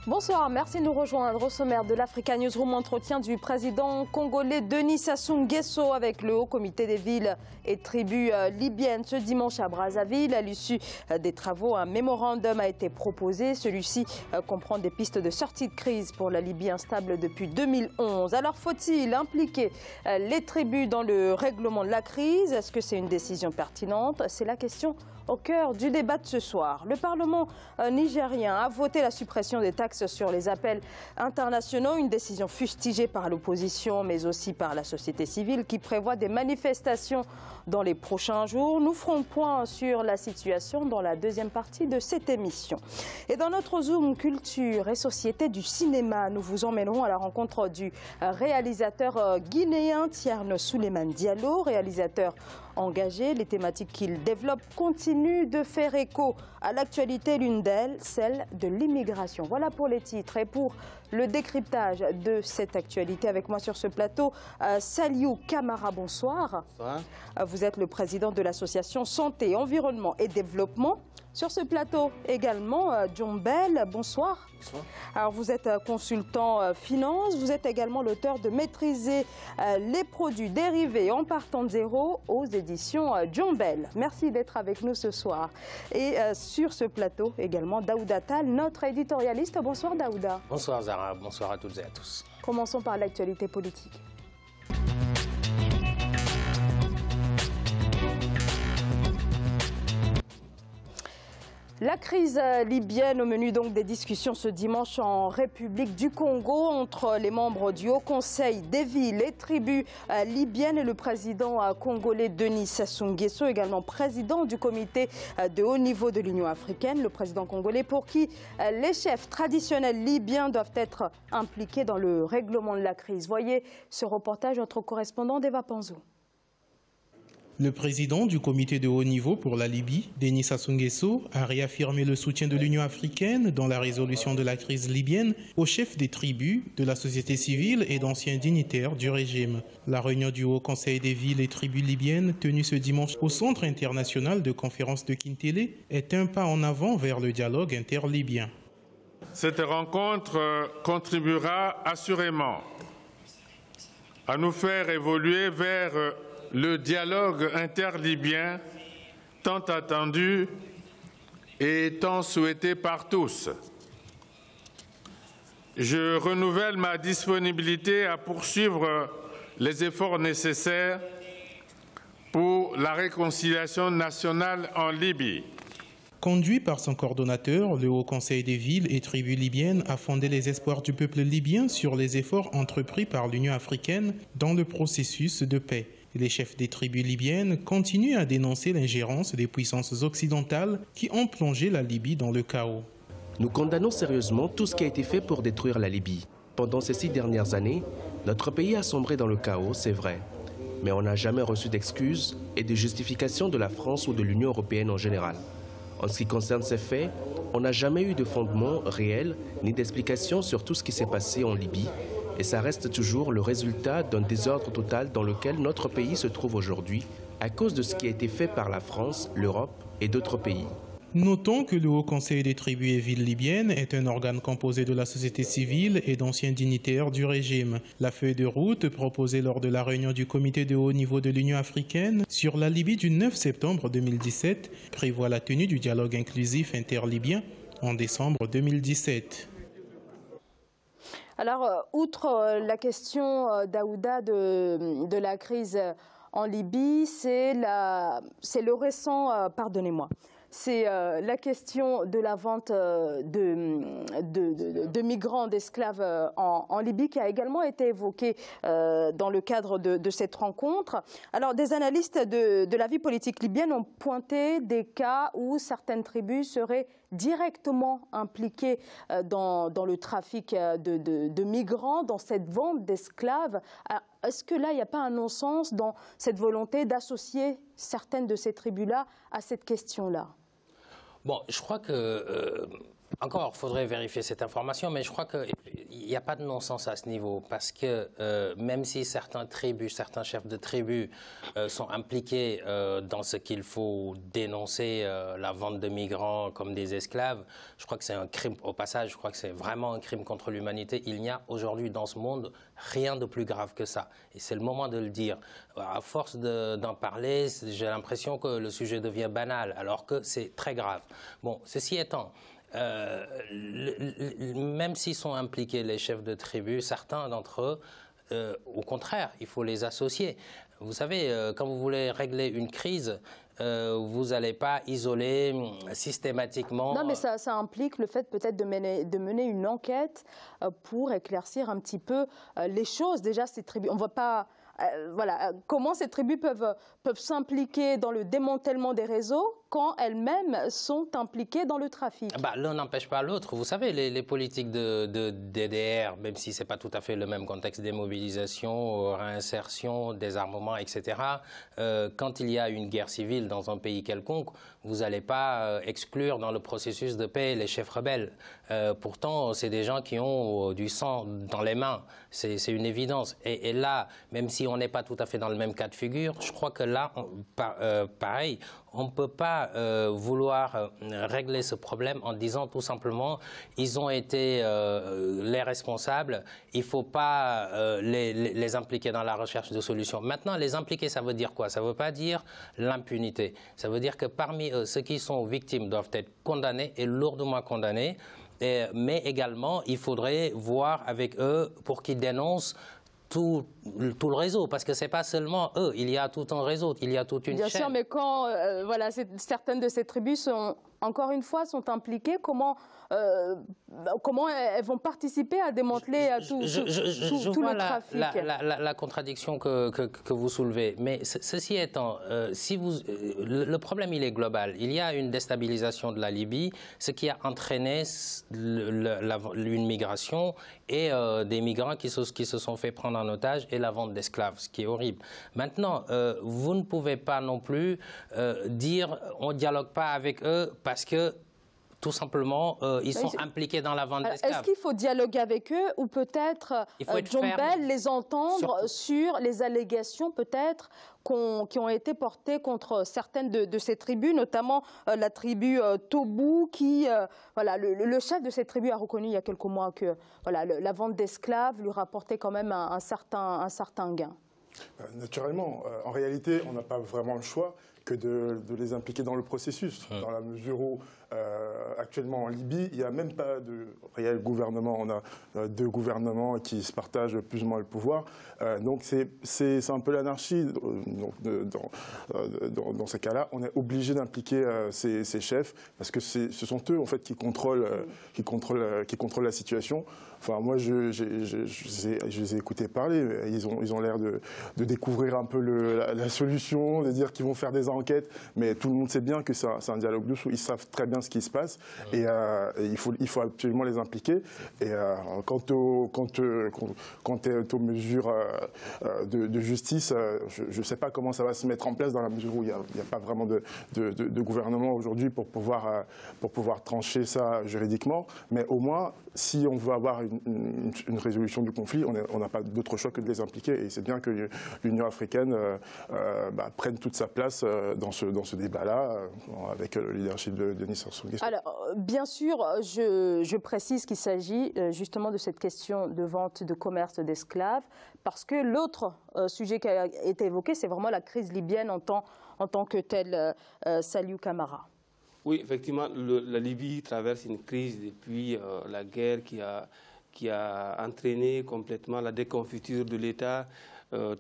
Bonsoir, merci de nous rejoindre au sommaire de l'Africa Newsroom. Entretien du président congolais Denis Sassou Nguesso avec le Haut Comité des villes et tribus libyennes ce dimanche à Brazzaville. À l'issue des travaux, un mémorandum a été proposé. Celui-ci comprend des pistes de sortie de crise pour la Libye instable depuis 2011. Alors faut-il impliquer les tribus dans le règlement de la crise? Est-ce que c'est une décision pertinente? C'est la question au cœur du débat de ce soir. Le Parlement nigérien a voté la suppression des taxes sur les appels internationaux, une décision fustigée par l'opposition mais aussi par la société civile qui prévoit des manifestations dans les prochains jours. Nous ferons point sur la situation dans la deuxième partie de cette émission. Et dans notre Zoom culture et société du cinéma, nous vous emmènerons à la rencontre du réalisateur guinéen Thierno Souleymane Diallo, réalisateur engagé. Les thématiques qu'il développe continuent de faire écho à l'actualité, l'une d'elles, celle de l'immigration. Voilà pour les titres et pour le décryptage de cette actualité. Avec moi sur ce plateau, Saliou Camara, bonsoir. Bonsoir. Vous êtes le président de l'association Santé, Environnement et Développement. Sur ce plateau également, John Bell, bonsoir. Bonsoir. Alors vous êtes consultant finance, vous êtes également l'auteur de Maîtriser les produits dérivés en partant de zéro aux éditions John Bell. Merci d'être avec nous ce soir. Et sur ce plateau également, Daouda Tal, notre éditorialiste. Bonsoir Daouda. Bonsoir Zara, bonsoir à toutes et à tous. Commençons par l'actualité politique. La crise libyenne au menu donc des discussions ce dimanche en République du Congo entre les membres du Haut Conseil des villes et tribus libyennes et le président congolais Denis Sassou Nguesso, également président du comité de haut niveau de l'Union africaine, le président congolais pour qui les chefs traditionnels libyens doivent être impliqués dans le règlement de la crise. Voyez ce reportage, notre correspondant Deva Panzo. Le président du comité de haut niveau pour la Libye, Denis Sassou Nguesso, a réaffirmé le soutien de l'Union africaine dans la résolution de la crise libyenne aux chefs des tribus, de la société civile et d'anciens dignitaires du régime. La réunion du Haut Conseil des villes et tribus libyennes, tenue ce dimanche au Centre international de conférence de Kintélé, est un pas en avant vers le dialogue interlibyen. Cette rencontre contribuera assurément à nous faire évoluer vers le dialogue interlibyen tant attendu et tant souhaité par tous. Je renouvelle ma disponibilité à poursuivre les efforts nécessaires pour la réconciliation nationale en Libye. Conduit par son coordonnateur, le Haut Conseil des villes et tribus libyennes a fondé les espoirs du peuple libyen sur les efforts entrepris par l'Union africaine dans le processus de paix. Les chefs des tribus libyennes continuent à dénoncer l'ingérence des puissances occidentales qui ont plongé la Libye dans le chaos. Nous condamnons sérieusement tout ce qui a été fait pour détruire la Libye. Pendant ces 6 dernières années, notre pays a sombré dans le chaos, c'est vrai. Mais on n'a jamais reçu d'excuses et de justifications de la France ou de l'Union européenne en général. En ce qui concerne ces faits, on n'a jamais eu de fondement réel ni d'explication sur tout ce qui s'est passé en Libye. Et ça reste toujours le résultat d'un désordre total dans lequel notre pays se trouve aujourd'hui à cause de ce qui a été fait par la France, l'Europe et d'autres pays. Notons que le Haut Conseil des tribus et villes libyennes est un organe composé de la société civile et d'anciens dignitaires du régime. La feuille de route proposée lors de la réunion du comité de haut niveau de l'Union africaine sur la Libye du 9 septembre 2017 prévoit la tenue du dialogue inclusif interlibyen en décembre 2017. Alors, outre la question, Daouda, de la crise en Libye, c'est le récent, pardonnez-moi, c'est la question de la vente de migrants, d'esclaves en Libye qui a également été évoquée dans le cadre de cette rencontre. Alors, des analystes de la vie politique libyenne ont pointé des cas où certaines tribus seraient directement impliquées dans le trafic de migrants, dans cette vente d'esclaves. Est-ce que là, il n'y a pas un non-sens dans cette volonté d'associer certaines de ces tribus-là à cette question-là? Bon, je crois que Encore, il faudrait vérifier cette information, mais je crois qu'il n'y a pas de non-sens à ce niveau, parce que même si certains chefs de tribus sont impliqués dans ce qu'il faut dénoncer, la vente de migrants comme des esclaves, je crois que c'est un crime, au passage, je crois que c'est vraiment un crime contre l'humanité. Il n'y a aujourd'hui dans ce monde rien de plus grave que ça. Et c'est le moment de le dire. À force d'en parler, j'ai l'impression que le sujet devient banal, alors que c'est très grave. Bon, ceci étant, même s'ils sont impliqués, les chefs de tribu, certains d'entre eux, au contraire, il faut les associer. Vous savez, quand vous voulez régler une crise, vous n'allez pas isoler systématiquement. Non, mais ça implique le fait peut-être de mener une enquête pour éclaircir un petit peu les choses. Déjà, ces tribus, on ne voit pas... voilà, comment ces tribus peuvent s'impliquer dans le démantèlement des réseaux quand elles-mêmes sont impliquées dans le trafic. L'un n'empêche pas l'autre. Vous savez, les politiques de DDR, même si ce n'est pas tout à fait le même contexte, démobilisation, réinsertion, désarmement, etc., quand il y a une guerre civile dans un pays quelconque, vous n'allez pas exclure dans le processus de paix les chefs rebelles. Pourtant, c'est des gens qui ont du sang dans les mains. C'est une évidence. Et là, même si on n'est pas tout à fait dans le même cas de figure, je crois que là, pareil, on ne peut pas vouloir régler ce problème en disant tout simplement ils ont été les responsables, il ne faut pas les impliquer dans la recherche de solutions. Maintenant, les impliquer, ça veut dire quoi? Ça ne veut pas dire l'impunité. Ça veut dire que parmi eux, ceux qui sont victimes doivent être condamnés et lourdement condamnés. Mais également, il faudrait voir avec eux pour qu'ils dénoncent tout le réseau, parce que ce n'est pas seulement eux, il y a tout un réseau, il y a toute une chaîne. Bien sûr, mais quand voilà, certaines de ces tribus sont, encore une fois, sont impliquées, comment elles vont participer à démanteler tout le trafic? La contradiction que vous soulevez, mais ceci étant, le problème il est global. Il y a une déstabilisation de la Libye, ce qui a entraîné une migration et des migrants qui se sont fait prendre en otage et la vente d'esclaves, ce qui est horrible. Maintenant, vous ne pouvez pas non plus dire on ne dialogue pas avec eux parce que tout simplement, ils sont impliqués dans la vente d'esclaves. Est-ce qu'il faut dialoguer avec eux ou peut-être, John Bell, les entendre sur les allégations peut-être qui ont été portées contre certaines de ces tribus, notamment la tribu Toubou, qui, voilà, le chef de cette tribu a reconnu il y a quelques mois que voilà, la vente d'esclaves lui rapportait quand même un certain gain. Naturellement, en réalité, on n'a pas vraiment le choix que de les impliquer dans le processus, dans la mesure où actuellement en Libye, il n'y a même pas de réel gouvernement. On a deux gouvernements qui se partagent plus ou moins le pouvoir. Donc c'est un peu l'anarchie. Dans ces cas-là, on est obligé d'impliquer ces chefs parce que ce sont eux en fait qui contrôlent la situation. Enfin, moi, je les ai écoutés parler. Ils ont l'air de découvrir un peu la solution, de dire qu'ils vont faire des enquêtes. Mais tout le monde sait bien que c'est un dialogue douce où ils savent très bien ce qui se passe. Et il faut absolument les impliquer. Et quant aux mesures de justice, je ne sais pas comment ça va se mettre en place dans la mesure où il n'y a pas vraiment de gouvernement aujourd'hui pour pouvoir trancher ça juridiquement. Mais au moins, si on veut avoir une résolution du conflit, on n'a pas d'autre choix que de les impliquer. Et c'est bien que l'Union africaine prenne toute sa place dans ce débat-là, avec le leadership de Denis Sassou Nguesso. Alors, bien sûr, je précise qu'il s'agit justement de cette question de vente, de commerce d'esclaves, parce que l'autre sujet qui a été évoqué, c'est vraiment la crise libyenne en tant que telle. Saliou Camara. Oui, effectivement, la Libye traverse une crise depuis la guerre qui a entraîné complètement la déconfiture de l'État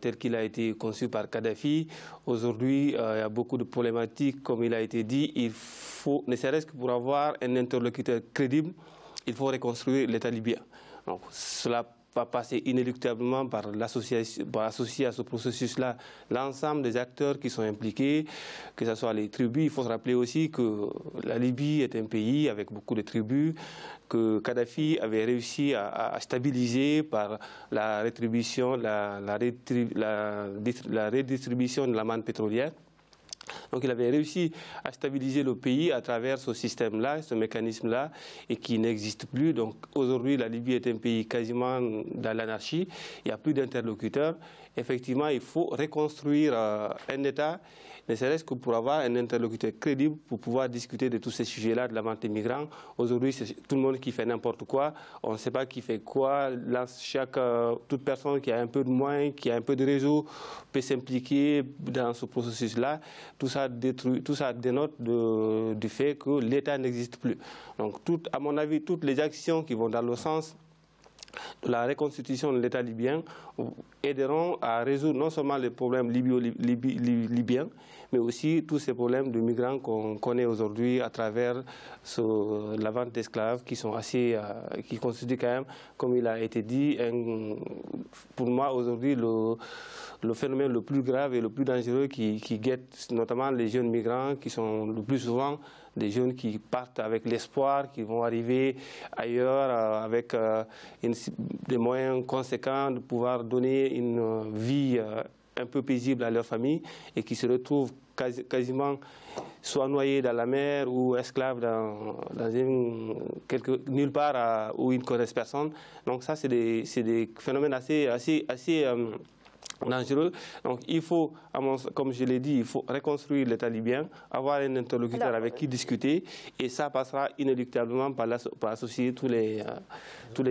tel qu'il a été conçu par Kadhafi. Aujourd'hui, il y a beaucoup de problématiques, comme il a été dit. Il faut, ne serait-ce que pour avoir un interlocuteur crédible, il faut reconstruire l'État libyen. Donc, cela va passer inéluctablement par associer à ce processus-là l'ensemble des acteurs qui sont impliqués, que ce soit les tribus. Il faut se rappeler aussi que la Libye est un pays avec beaucoup de tribus, que Kadhafi avait réussi à stabiliser par la redistribution de la manne pétrolière. Donc il avait réussi à stabiliser le pays à travers ce système-là, ce mécanisme-là, et qui n'existe plus. Donc aujourd'hui, la Libye est un pays quasiment dans l'anarchie. Il n'y a plus d'interlocuteurs. Effectivement, il faut reconstruire un État, ne serait-ce que pour avoir un interlocuteur crédible pour pouvoir discuter de tous ces sujets-là, de la vente des migrants. Aujourd'hui, c'est tout le monde qui fait n'importe quoi. On ne sait pas qui fait quoi. Là, toute personne qui a un peu de moyens, qui a un peu de réseau, peut s'impliquer dans ce processus-là. Tout ça dénote du fait que l'État n'existe plus. Donc, à mon avis, toutes les actions qui vont dans le sens de la reconstitution de l'État libyen aideront à résoudre non seulement les problèmes libyens, mais aussi tous ces problèmes de migrants qu'on connaît aujourd'hui à travers la vente d'esclaves qui constituent quand même, comme il a été dit, pour moi aujourd'hui le phénomène le plus grave et le plus dangereux qui guette notamment les jeunes migrants qui sont le plus souvent des jeunes qui partent avec l'espoir qu'ils vont arriver ailleurs avec des moyens conséquents de pouvoir donner une vie un peu paisible à leur famille et qui se retrouvent quasiment soit noyés dans la mer ou esclaves nulle part où ils ne connaissent personne. Donc ça, c'est des phénomènes assez dangereux. Donc il faut, comme je l'ai dit, il faut reconstruire l'État libyen, avoir un interlocuteur avec qui discuter, et ça passera inéluctablement par associer tous les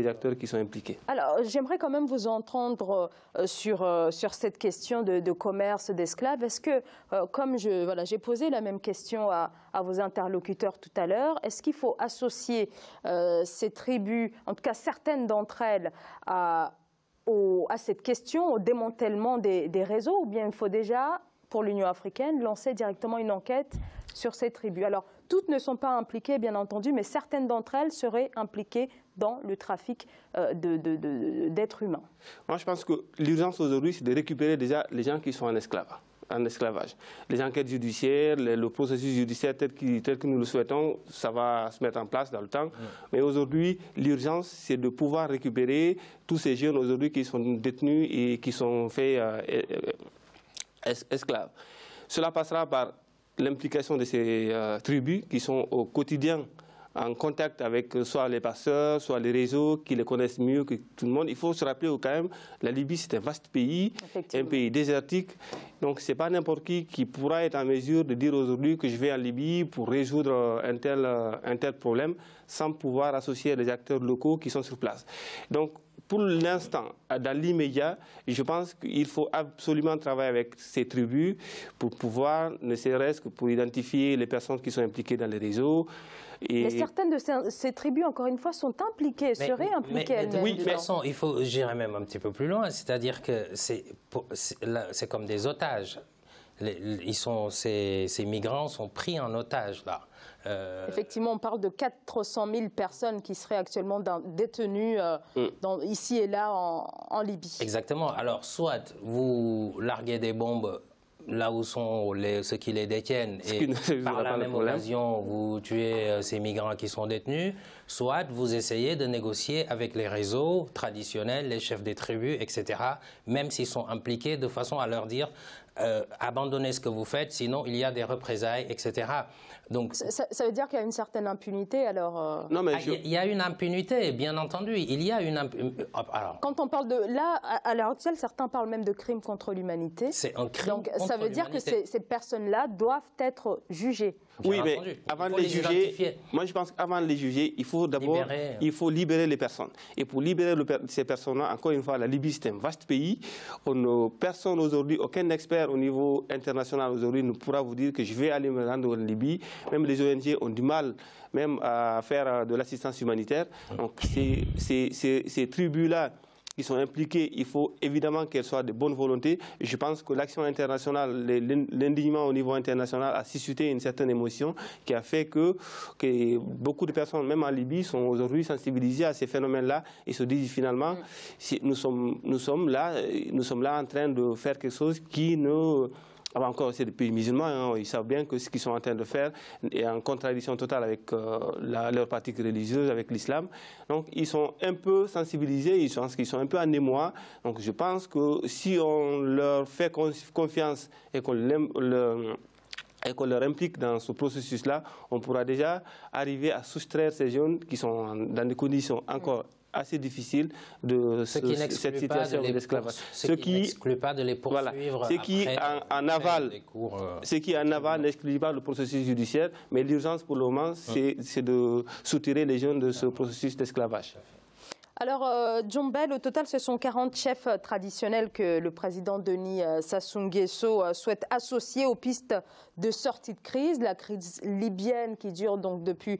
acteurs qui sont impliqués. Alors j'aimerais quand même vous entendre sur cette question de commerce d'esclaves. Est-ce que, comme j'ai posé la même question à vos interlocuteurs tout à l'heure, est-ce qu'il faut associer ces tribus, en tout cas certaines d'entre elles, à cette question, au démantèlement des réseaux, ou bien il faut déjà, pour l'Union africaine, lancer directement une enquête sur ces tribus? Alors, toutes ne sont pas impliquées, bien entendu, mais certaines d'entre elles seraient impliquées dans le trafic d'êtres humains. Moi, je pense que l'urgence aujourd'hui, c'est de récupérer déjà les gens qui sont en esclavage. Les enquêtes judiciaires, le processus judiciaire tel que nous le souhaitons, ça va se mettre en place dans le temps. Mais aujourd'hui, l'urgence, c'est de pouvoir récupérer tous ces jeunes aujourd'hui qui sont détenus et qui sont faits esclaves. Cela passera par l'implication de ces tribus qui sont au quotidien en contact avec soit les passeurs, soit les réseaux qui les connaissent mieux que tout le monde. Il faut se rappeler quand même, la Libye, c'est un vaste pays, un pays désertique. Donc, ce n'est pas n'importe qui pourra être en mesure de dire aujourd'hui que je vais en Libye pour résoudre un tel problème sans pouvoir associer les acteurs locaux qui sont sur place. Donc, pour l'instant, dans l'immédiat, je pense qu'il faut absolument travailler avec ces tribus pour pouvoir, ne serait-ce que pour identifier les personnes qui sont impliquées dans les réseaux. Mais certaines de ces tribus, encore une fois, sont impliquées, seraient impliquées elles-mêmes. Oui, de toute façon, j'irai même un petit peu plus loin, c'est-à-dire que c'est comme des otages. Ces migrants sont pris en otage, là. Effectivement, on parle de 400 000 personnes qui seraient actuellement détenues ici et là en Libye. Exactement. Alors, soit vous larguez des bombes là où sont ceux qui les détiennent et par la même occasion vous tuez ces migrants qui sont détenus, soit vous essayez de négocier avec les réseaux traditionnels, les chefs des tribus, etc., même s'ils sont impliqués, de façon à leur dire abandonnez ce que vous faites, sinon il y a des représailles, etc. Donc, ça veut dire qu'il y a une certaine impunité, alors Non, mais il y a une impunité, bien entendu. Il y a une impunité. Quand on parle de... Là, à l'heure actuelle, certains parlent même de crimes contre l'humanité. C'est un crime Donc, ça veut dire que ces personnes-là doivent être jugées. Oui, mais avant de les juger, moi je pense qu'avant de les juger, il faut d'abord libérer les personnes. Et pour libérer ces personnes-là, encore une fois, la Libye c'est un vaste pays. Personne aujourd'hui, aucun expert au niveau international aujourd'hui ne pourra vous dire que je vais aller me rendre en Libye. Même les ONG ont du mal même à faire de l'assistance humanitaire. Donc ces tribus-là qui sont impliquées, il faut évidemment qu'elles soient de bonne volonté. Et je pense que l'action internationale, l'indignement au niveau international a suscité une certaine émotion qui a fait que beaucoup de personnes, même en Libye, sont aujourd'hui sensibilisées à ces phénomènes-là et se disent finalement, nous sommes là en train de faire quelque chose qui ne... Alors encore, c'est des pays musulmans, hein, ils savent bien que ce qu'ils sont en train de faire est en contradiction totale avec leur pratique religieuse, avec l'islam. Donc ils sont un peu sensibilisés, ils sont un peu en émoi. Donc je pense que si on leur fait confiance et qu'on et qu'on leur implique dans ce processus-là, on pourra déjà arriver à soustraire ces jeunes qui sont dans des conditions encore assez difficile de cette situation d'esclavage. Ce qui n'exclut pas de les poursuivre ce qui en aval, ce qui en aval n'exclut pas le processus judiciaire, mais l'urgence pour le moment, c'est de soutirer les jeunes de ce processus d'esclavage. Alors, John Bell, au total, ce sont 40 chefs traditionnels que le président Denis Sassou Nguesso souhaite associer aux pistes de sortie de crise. La crise libyenne qui dure donc depuis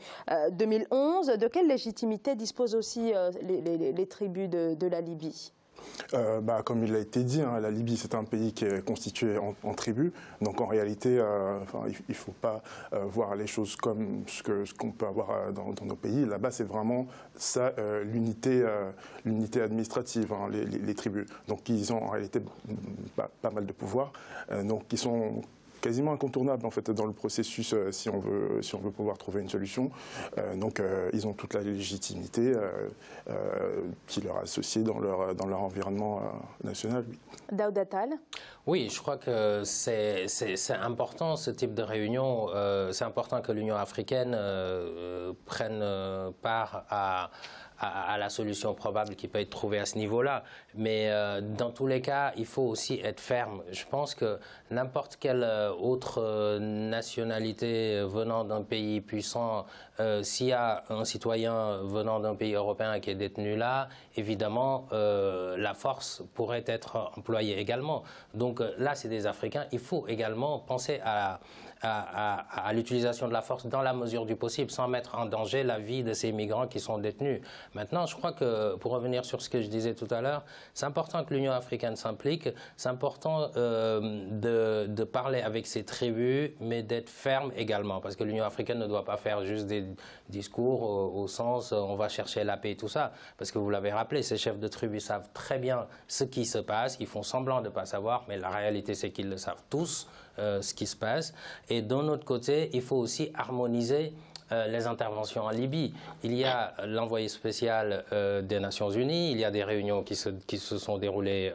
2011. De quelle légitimité disposent aussi les tribus de la Libye ? Comme il a été dit, la Libye c'est un pays qui est constitué en tribus, donc en réalité il ne faut pas voir les choses comme ce qu'on peut avoir dans nos pays. Là-bas c'est vraiment ça, l'unité administrative, les tribus. Donc ils ont en réalité pas mal de pouvoir, donc ils sont quasiment incontournable en fait dans le processus si on veut pouvoir trouver une solution. Donc ils ont toute la légitimité qui leur est associée dans leur environnement national. Oui. Daouda Attal. Oui, je crois que c'est important ce type de réunion. C'est important que l'Union africaine prenne part à la solution probable qui peut être trouvée à ce niveau-là. Mais dans tous les cas, il faut aussi être ferme. Je pense que n'importe quelle autre nationalité venant d'un pays puissant, s'il y a un citoyen venant d'un pays européen qui est détenu là, évidemment, la force pourrait être employée également. Donc là, c'est des Africains. Il faut également penser à l'utilisation de la force dans la mesure du possible, sans mettre en danger la vie de ces migrants qui sont détenus. Maintenant, je crois que, pour revenir sur ce que je disais tout à l'heure, c'est important que l'Union africaine s'implique, c'est important de parler avec ces tribus, mais d'être ferme également, parce que l'Union africaine ne doit pas faire juste des discours au sens on va chercher la paix et tout ça, parce que vous l'avez rappelé, ces chefs de tribus savent très bien ce qui se passe, ils font semblant de ne pas savoir, mais la réalité c'est qu'ils le savent tous, ce qui se passe. Et d'un autre côté, il faut aussi harmoniser les interventions en Libye. Il y a l'envoyé spécial des Nations Unies, il y a des réunions qui se sont déroulées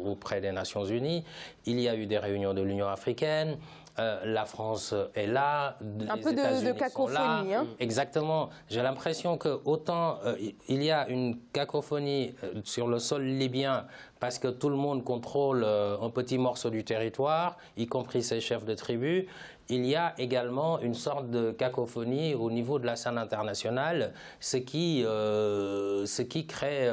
auprès des Nations Unies, il y a eu des réunions de l'Union africaine, la France est là, un peu de cacophonie. Hein. Exactement. J'ai l'impression que autant il y a une cacophonie sur le sol libyen parce que tout le monde contrôle un petit morceau du territoire, y compris ses chefs de tribus, il y a également une sorte de cacophonie au niveau de la scène internationale, ce qui crée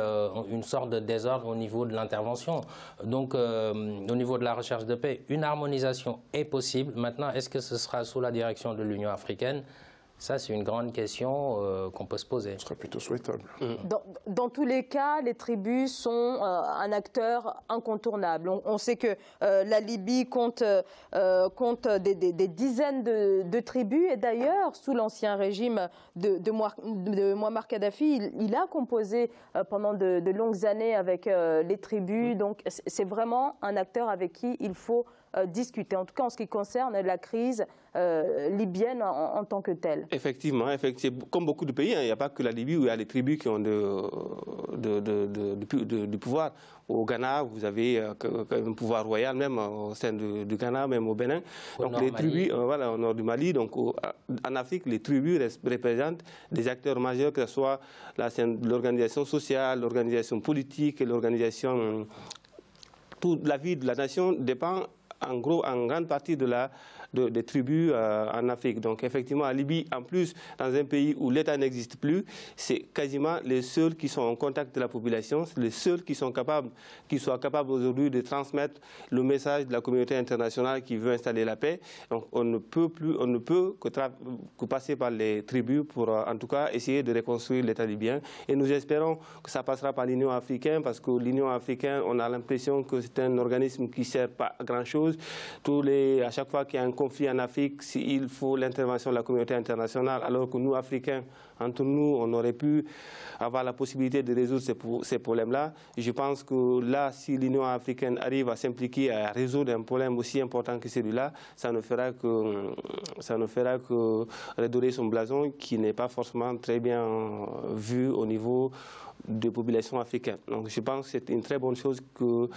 une sorte de désordre au niveau de l'intervention. Donc, au niveau de la recherche de paix, une harmonisation est possible. Maintenant, est-ce que ce sera sous la direction de l'Union africaine ? Ça, c'est une grande question qu'on peut se poser. Ce serait plutôt souhaitable. Dans tous les cas, les tribus sont un acteur incontournable. On sait que la Libye compte des dizaines de tribus. Et d'ailleurs, sous l'ancien régime de Mouammar Kadhafi, il a composé pendant de longues années avec les tribus. Donc, c'est vraiment un acteur avec qui il faut discuter, en tout cas en ce qui concerne la crise libyenne en tant que telle. Effectivement, comme beaucoup de pays, il n'y a pas que la Libye où il y a les tribus qui ont du pouvoir. Au Ghana, vous avez un pouvoir royal même au sein du Ghana, même au Bénin. Donc les tribus, voilà, au nord du Mali, donc en Afrique, les tribus représentent des acteurs majeurs, que ce soit l'organisation sociale, l'organisation politique et l'organisation. Toute la vie de la nation dépend en grande partie des tribus en Afrique. Donc effectivement, la Libye, en plus, dans un pays où l'État n'existe plus, c'est quasiment les seuls qui sont en contact de la population, les seuls qui soient capables aujourd'hui de transmettre le message de la communauté internationale qui veut installer la paix. Donc on ne peut que passer par les tribus pour en tout cas essayer de reconstruire l'État libyen. Et nous espérons que ça passera par l'Union africaine, parce que l'Union africaine, on a l'impression que c'est un organisme qui ne sert pas à grand-chose. À chaque fois qu'il y a un conflit en Afrique, il faut l'intervention de la communauté internationale, alors que nous, Africains, entre nous, on aurait pu avoir la possibilité de résoudre ces problèmes-là. Je pense que là, si l'Union africaine arrive à s'impliquer à résoudre un problème aussi important que celui-là, ça ne fera que redorer son blason qui n'est pas forcément très bien vu au niveau des populations africaines. Donc je pense que c'est une très bonne chose que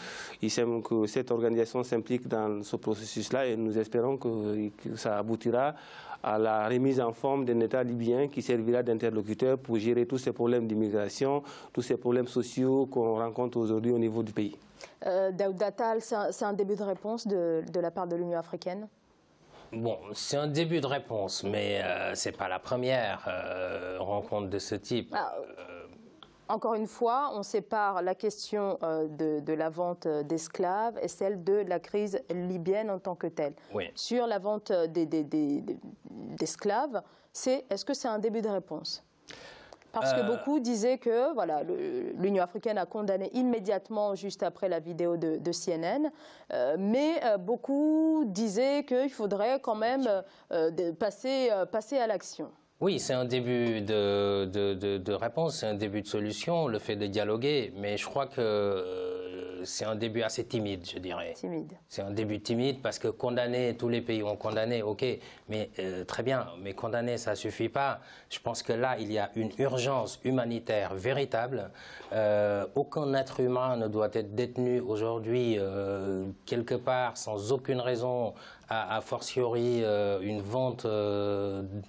cette organisation s'implique dans ce processus-là et nous espérons que ça aboutira à la remise en forme d'un État libyen qui servira d'interlocuteur pour gérer tous ces problèmes d'immigration, tous ces problèmes sociaux qu'on rencontre aujourd'hui au niveau du pays. Daouda Tall, c'est un début de réponse de la part de l'Union africaine? Bon, c'est un début de réponse, mais ce n'est pas la première rencontre de ce type. Encore une fois, on sépare la question de la vente d'esclaves et celle de la crise libyenne en tant que telle. Oui. Sur la vente d'esclaves, est-ce que c'est un début de réponse? Parce que beaucoup disaient que voilà, l'Union africaine a condamné immédiatement, juste après la vidéo de CNN, mais beaucoup disaient qu'il faudrait quand même passer à l'action. Oui, c'est un début de réponse, c'est un début de solution, le fait de dialoguer, mais je crois que c'est un début assez timide, je dirais. Timide. C'est un début timide parce que condamner, tous les pays ont condamné, ok, mais très bien, mais condamner, ça ne suffit pas. Je pense que là, il y a une urgence humanitaire véritable. Aucun être humain ne doit être détenu aujourd'hui quelque part sans aucune raison, a fortiori une vente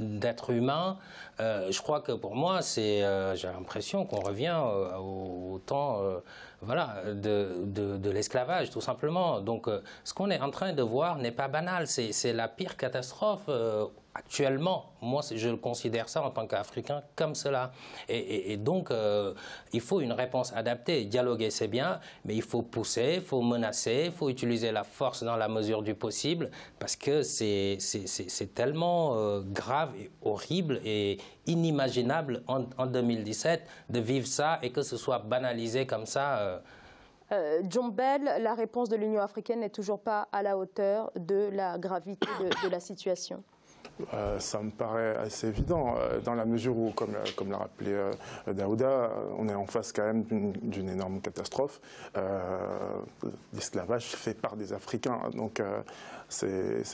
d'êtres humains. Je crois que pour moi, j'ai l'impression qu'on revient au temps voilà, de l'esclavage, tout simplement. Donc, ce qu'on est en train de voir n'est pas banal. C'est la pire catastrophe actuellement. Moi, je considère ça en tant qu'Africain comme cela. Et donc, il faut une réponse adaptée. Dialoguer, c'est bien, mais il faut pousser, il faut menacer, il faut utiliser la force dans la mesure du possible, parce que c'est tellement grave et horrible et inimaginable en 2017 de vivre ça et que ce soit banalisé comme ça. John Bell, la réponse de l'Union africaine n'est toujours pas à la hauteur de la gravité de la situation. Ça me paraît assez évident, dans la mesure où, comme l'a rappelé Daouda, on est en face quand même d'une énorme catastrophe. L'esclavage fait par des Africains, donc c'est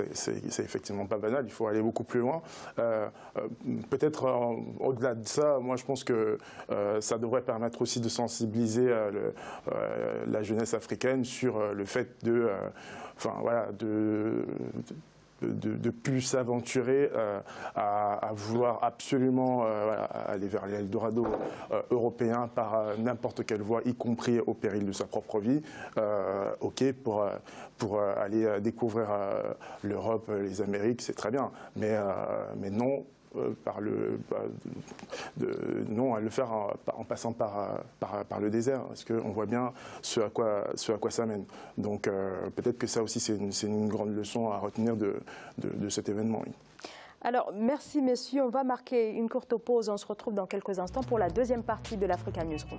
effectivement pas banal, il faut aller beaucoup plus loin. Peut-être au-delà de ça, moi je pense que ça devrait permettre aussi de sensibiliser la jeunesse africaine sur le fait de plus s'aventurer à vouloir absolument aller vers l'Eldorado européen par n'importe quelle voie, y compris au péril de sa propre vie, pour aller découvrir l'Europe, les Amériques, c'est très bien, mais non. Non à le faire en passant par le désert, parce qu'on voit bien ce à quoi ça mène. Donc peut-être que ça aussi c'est une grande leçon à retenir de cet événement. Oui. Alors merci messieurs, on va marquer une courte pause, on se retrouve dans quelques instants pour la deuxième partie de l'Africa Newsroom.